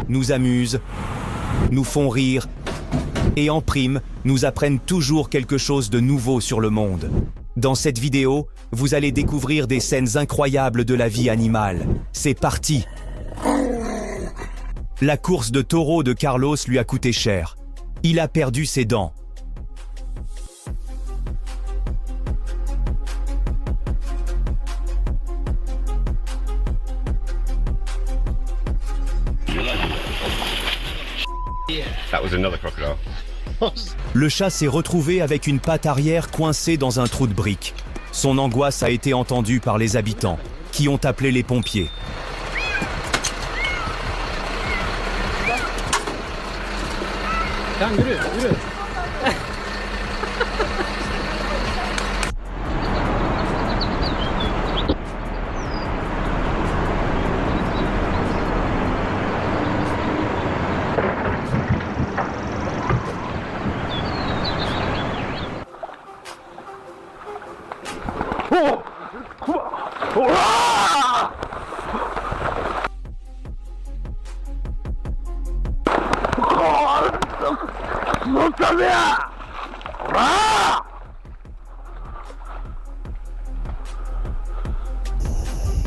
nous amusent, nous font rire et en prime, nous apprennent toujours quelque chose de nouveau sur le monde. Dans cette vidéo, vous allez découvrir des scènes incroyables de la vie animale. C'est parti! La course de taureau de Carlos lui a coûté cher. Il a perdu ses dents. That was another crocodile. Le chat s'est retrouvé avec une patte arrière coincée dans un trou de briques. Son angoisse a été entendue par les habitants, qui ont appelé les pompiers.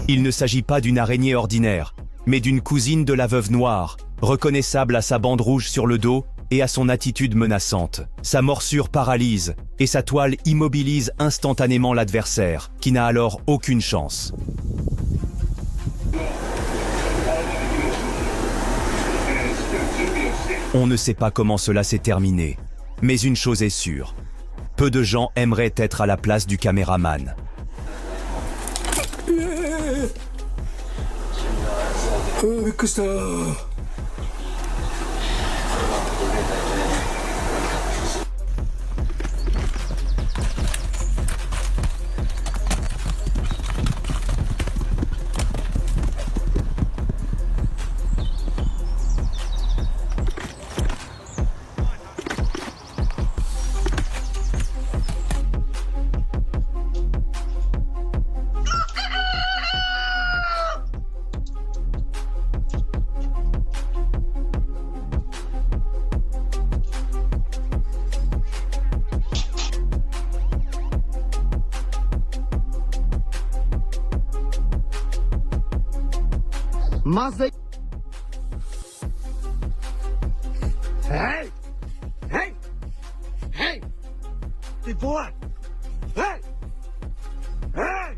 Il ne s'agit pas d'une araignée ordinaire, mais d'une cousine de la veuve noire, reconnaissable à sa bande rouge sur le dos et à son attitude menaçante. Sa morsure paralyse et sa toile immobilise instantanément l'adversaire, qui n'a alors aucune chance. On ne sait pas comment cela s'est terminé, mais une chose est sûre. Peu de gens aimeraient être à la place du caméraman. Hey! Hey! Hey! T'es quoi? Hey! Hey!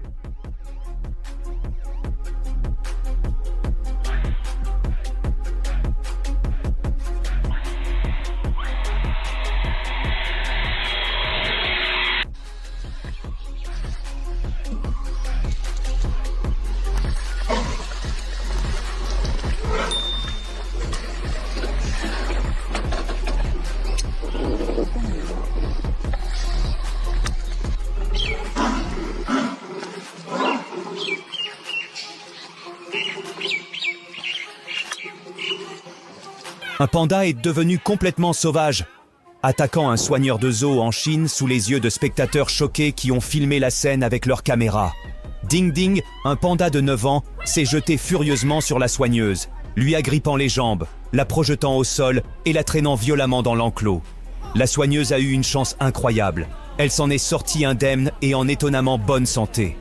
Un panda est devenu complètement sauvage, attaquant un soigneur de zoo en Chine sous les yeux de spectateurs choqués qui ont filmé la scène avec leur caméra. Ding Ding, un panda de 9 ans, s'est jeté furieusement sur la soigneuse, lui agrippant les jambes, la projetant au sol et la traînant violemment dans l'enclos. La soigneuse a eu une chance incroyable. Elle s'en est sortie indemne et en étonnamment bonne santé.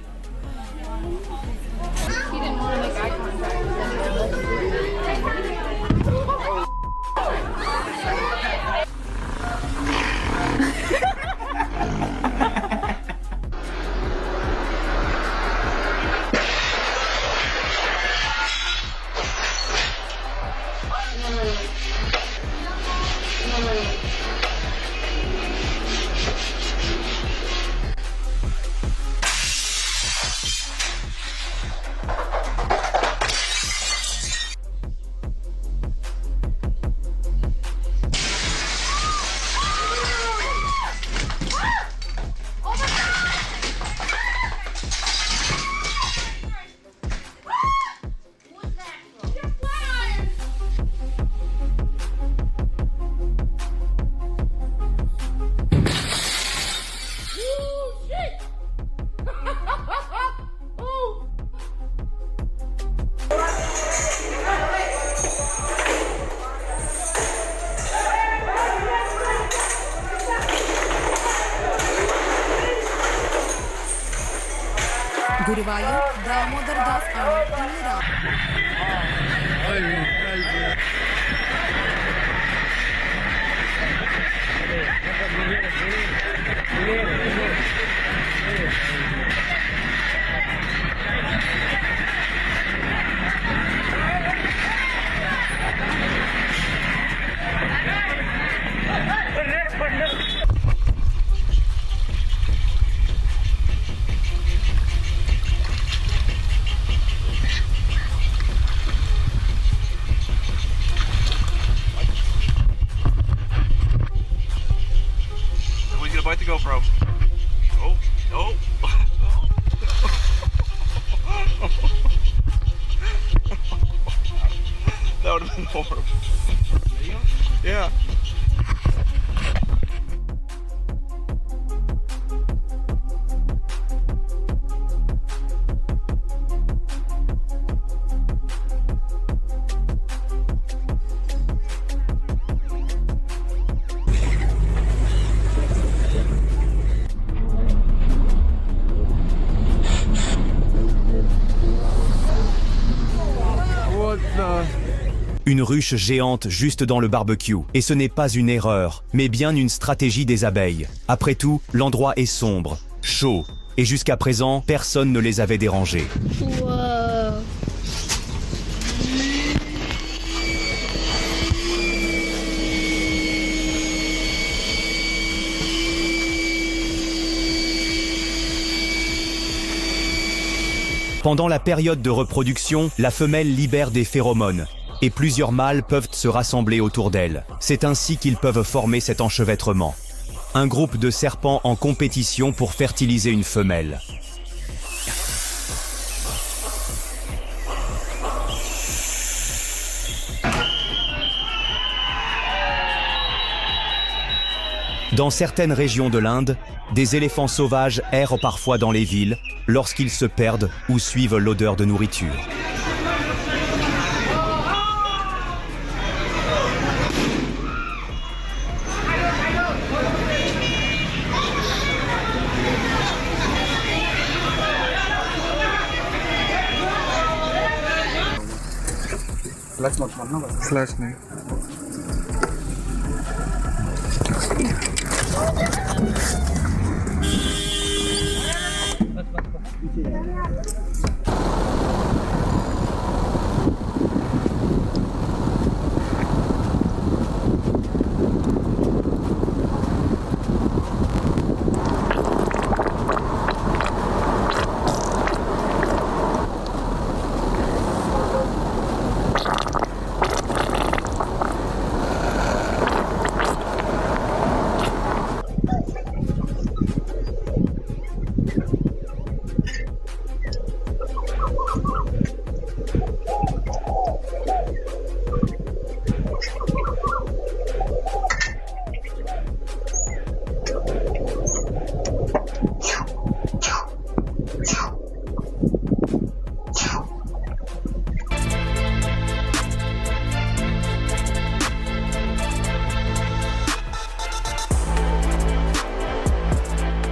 Guruvayur ദാമോദർദാസ് ആണ് ഇന്ന് Everyone's gonna bite the GoPro. Oh, oh. That would have been horrible. Yeah. Une ruche géante juste dans le barbecue. Et ce n'est pas une erreur, mais bien une stratégie des abeilles. Après tout, l'endroit est sombre, chaud, et jusqu'à présent, personne ne les avait dérangés. Wow. Pendant la période de reproduction, la femelle libère des phéromones, et plusieurs mâles peuvent se rassembler autour d'elle. C'est ainsi qu'ils peuvent former cet enchevêtrement. Un groupe de serpents en compétition pour fertiliser une femelle. Dans certaines régions de l'Inde, des éléphants sauvages errent parfois dans les villes lorsqu'ils se perdent ou suivent l'odeur de nourriture. Flash नहीं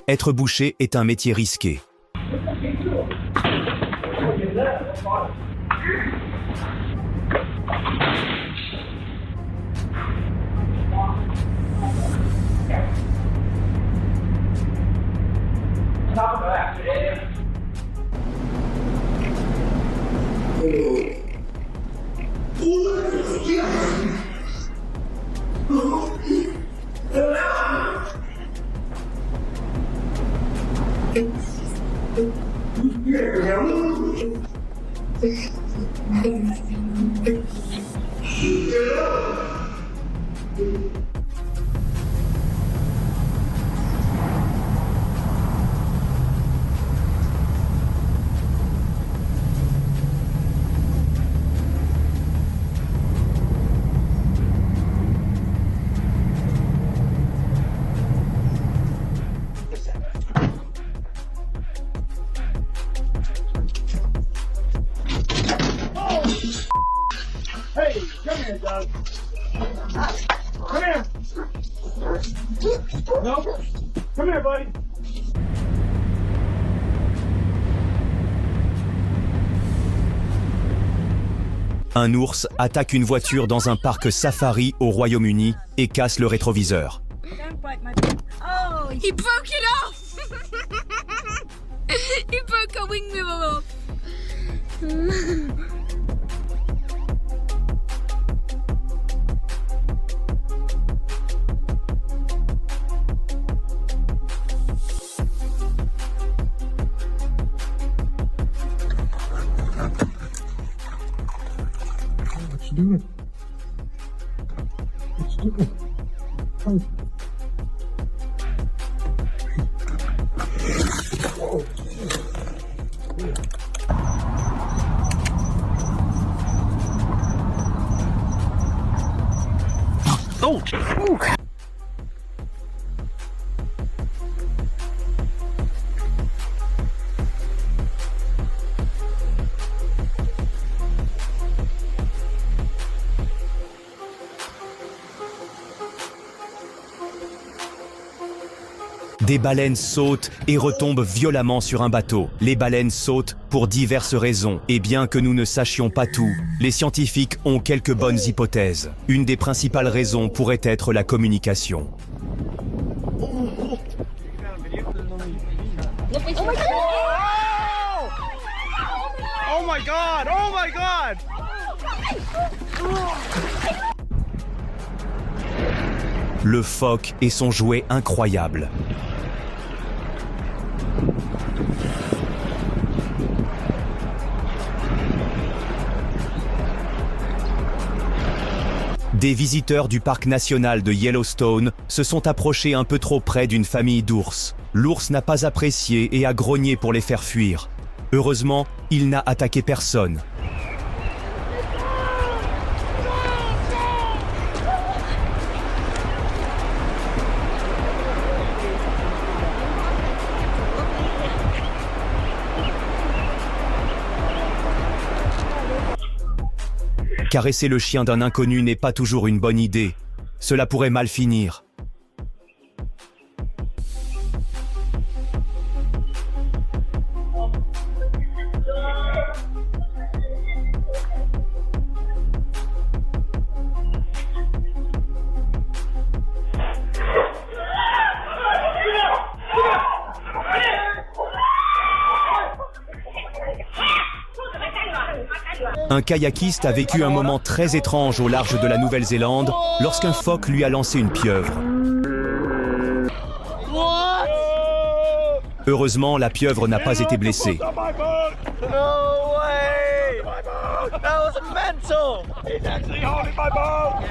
Être boucher est un métier risqué. Hey, come here, Doug. Come here. No. Come here, buddy. Un ours attaque une voiture dans un parc safari au Royaume-Uni et casse le rétroviseur. Oh, he broke it off! He broke a wing mirror off. What you doing? What you doing? Oh. Des baleines sautent et retombent violemment sur un bateau. Les baleines sautent pour diverses raisons. Et bien que nous ne sachions pas tout, les scientifiques ont quelques bonnes hypothèses. Une des principales raisons pourrait être la communication. Oh my god! Oh my god! Le phoque et son jouet incroyable. Des visiteurs du parc national de Yellowstone se sont approchés un peu trop près d'une famille d'ours. L'ours n'a pas apprécié et a grogné pour les faire fuir. Heureusement, il n'a attaqué personne. Caresser le chien d'un inconnu n'est pas toujours une bonne idée. Cela pourrait mal finir. Un kayakiste a vécu un moment très étrange au large de la Nouvelle-Zélande lorsqu'un phoque lui a lancé une pieuvre. Heureusement, la pieuvre n'a pas été blessée. No way! That was mental! He's actually holding my boat!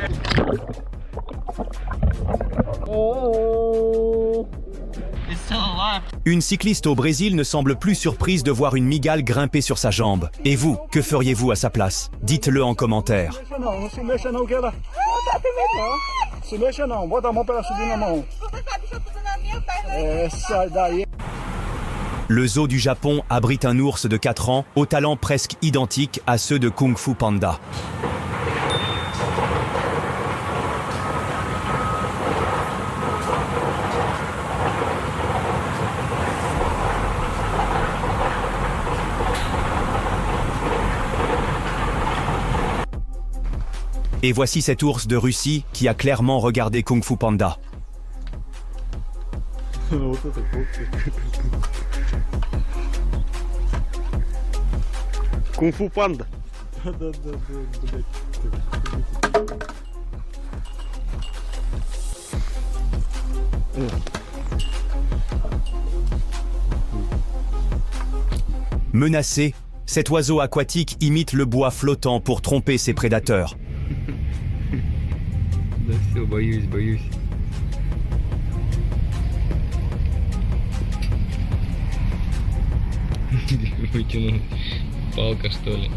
It's still alive. Une cycliste au Brésil ne semble plus surprise de voir une mygale grimper sur sa jambe. Et vous, que feriez-vous à sa place? Dites-le en commentaire. Não, não se mexa não, que ela... Se mexa não, bota a mão pra ela subir na mão. Essa daí... Le zoo du Japon abrite un ours de 4 ans au talent presque identique à ceux de Kung Fu Panda. Et voici cet ours de Russie qui a clairement regardé Kung Fu Panda. Kung Fu Panda. Menacé, cet oiseau aquatique imite le bois flottant pour tromper ses prédateurs. Да все, боюсь, боюсь. Вытянул. Палка, что ли?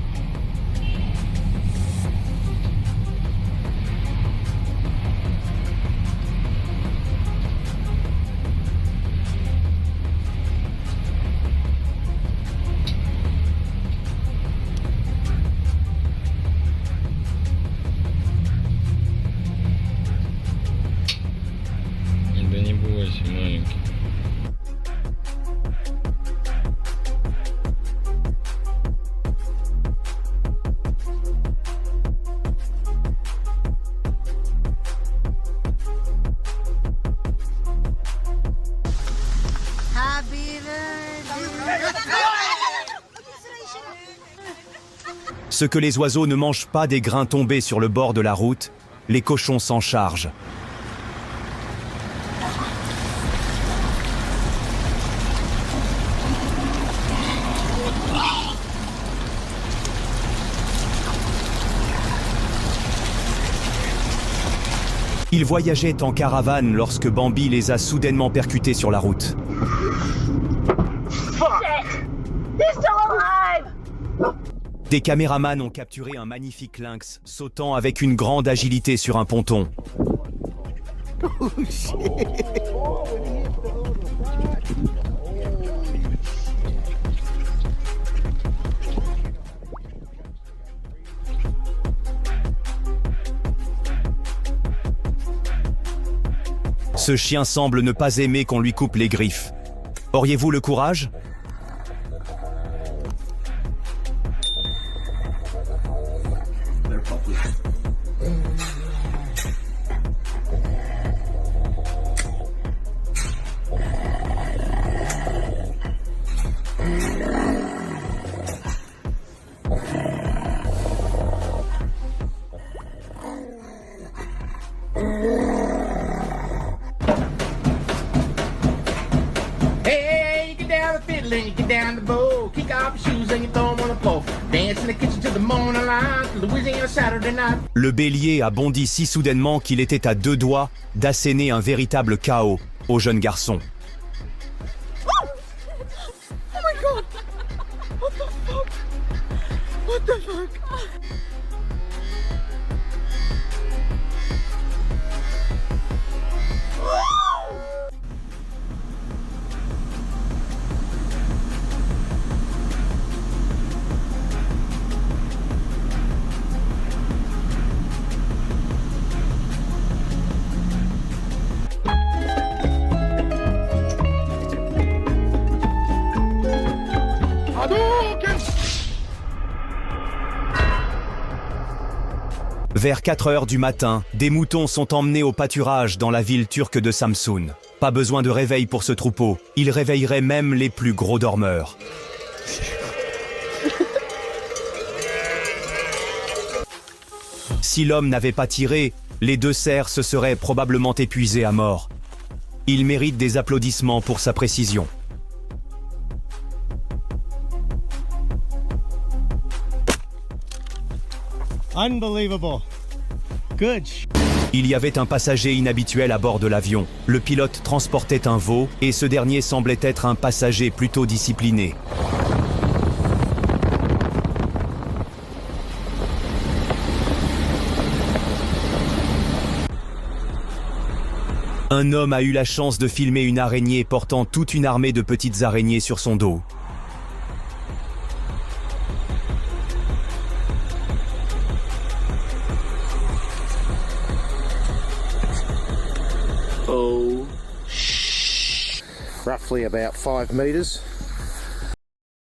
Да не бойся, маленький. Ce que les oiseaux ne mangent pas des grains tombés sur le bord de la route, les cochons s'en chargent. Ils voyageaient en caravane lorsque Bambi les a soudainement percutés sur la route. They're still alive! Des caméramans ont capturé un magnifique lynx sautant avec une grande agilité sur un ponton. Ce chien semble ne pas aimer qu'on lui coupe les griffes. Auriez-vous le courage ? Hey, you get down the fiddle and you get down the bow. Kick off your shoes and you throw them on the floor. Dance in the kitchen till the morning light, Louisiana Saturday night. Le bélier a bondi si soudainement qu'il était à deux doigts d'asséner un véritable chaos au jeune garçon. Oh my god! What the fuck? What the fuck? Vers 4 heures du matin, des moutons sont emmenés au pâturage dans la ville turque de Samsun. Pas besoin de réveil pour ce troupeau, il réveillerait même les plus gros dormeurs. Si l'homme n'avait pas tiré, les deux cerfs se seraient probablement épuisés à mort. Il mérite des applaudissements pour sa précision. Unbelievable. Good. Il y avait un passager inhabituel à bord de l'avion. Le pilote transportait un veau et ce dernier semblait être un passager plutôt discipliné. Un homme a eu la chance de filmer une araignée portant toute une armée de petites araignées sur son dos. Roughly about 5 meters.